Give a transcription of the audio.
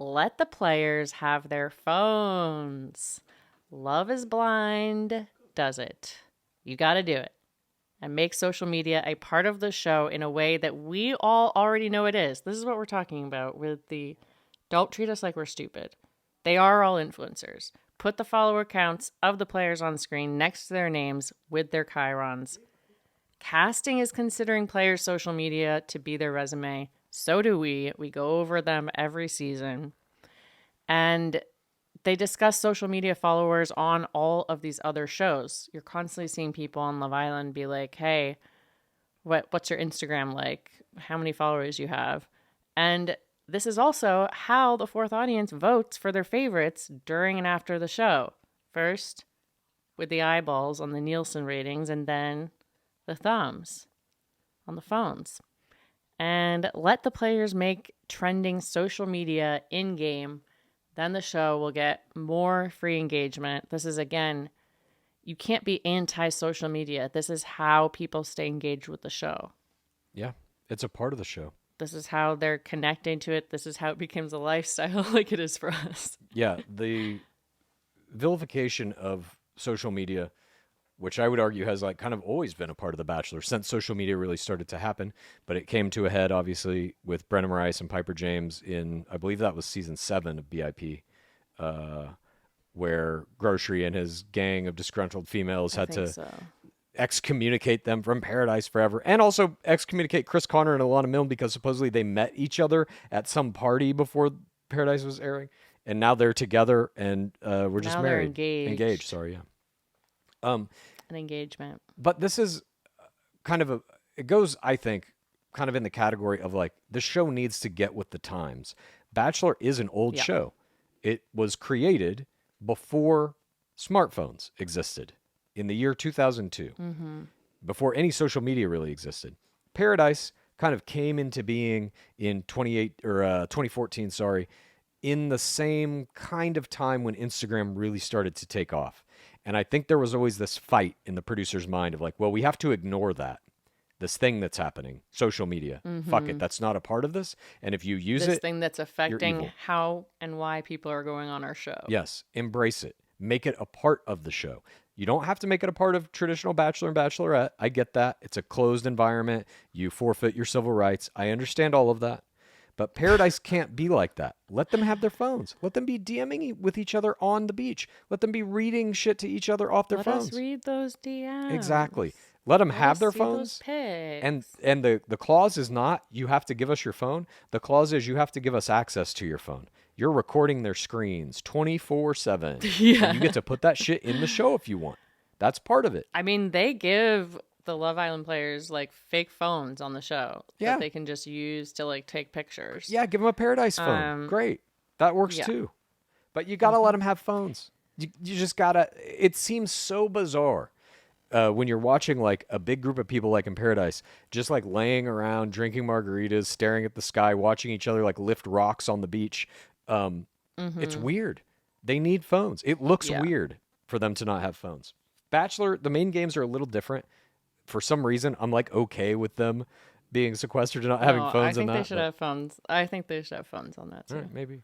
let the players have their phones. Love is Blind does it. You got to do it. And make social media a part of the show in a way that we all already know it is. This is what we're talking about with the don't treat us like we're stupid. They are all influencers. Put the follower counts of the players on screen next to their names with their chyrons. Casting is considering players' social media to be their resume. So do we. We go over them every season. And they discuss social media followers on all of these other shows. You're constantly seeing people on Love Island be like, hey, what's your Instagram like? How many followers you have? And this is also how the fourth audience votes for their favorites during and after the show. First, with the eyeballs on the Nielsen ratings, and then the thumbs on the phones. And let the players make trending social media in-game. Then the show will get more free engagement. This is, again, you can't be anti-social media. This is how people stay engaged with the show. Yeah, it's a part of the show. This is how they're connecting to it. This is how it becomes a lifestyle like it is for us. Yeah, the vilification of social media, which I would argue has like kind of always been a part of The Bachelor since social media really started to happen. But it came to a head, obviously, with Brennan Rice and Piper James in, I believe that was season 7 of BIP, where Grocery and his gang of disgruntled females had to excommunicate them from Paradise Forever, and also excommunicate Chris Connor and Alana Milne because supposedly they met each other at some party before Paradise was airing, and now they're together and we're just married. Engaged, sorry, yeah. An engagement. But this is kind of it goes, I think, kind of in the category of like, the show needs to get with the times. Bachelor is an old show. It was created before smartphones existed in the year 2002, before any social media really existed. Paradise kind of came into being in 2014, in the same kind of time when Instagram really started to take off. And I think there was always this fight in the producer's mind of like, well, we have to ignore that. This thing that's happening, social media. Fuck it, that's not a part of this. And if you use this it, thing that's affecting how and why people are going on our show. Yes, embrace it. Make it a part of the show. You don't have to make it a part of traditional Bachelor and Bachelorette. I get that. It's a closed environment. You forfeit your civil rights. I understand all of that. But Paradise can't be like that. Let them have their phones. Let them be DMing with each other on the beach. Let them be reading shit to each other off their phones. Let us read those DMs. Exactly. Let them have their see phones. Those pics. And the clause is not you have to give us your phone. The clause is you have to give us access to your phone. You're recording their screens 24/7. Yeah. And you get to put that shit in the show if you want. That's part of it. I mean, they give the Love Island players like fake phones on the show that they can just use to like take pictures. Yeah, give them a Paradise phone. Great. That works too. But you got to let them have phones. You just got to. It seems so bizarre when you're watching like a big group of people like in Paradise, just like laying around, drinking margaritas, staring at the sky, watching each other like lift rocks on the beach. It's weird. They need phones. It looks weird for them to not have phones. Bachelor, the main games are a little different. For some reason, I'm like okay with them being sequestered and not having phones on that. I think they should have phones. I think they should have phones on that too. Right, maybe.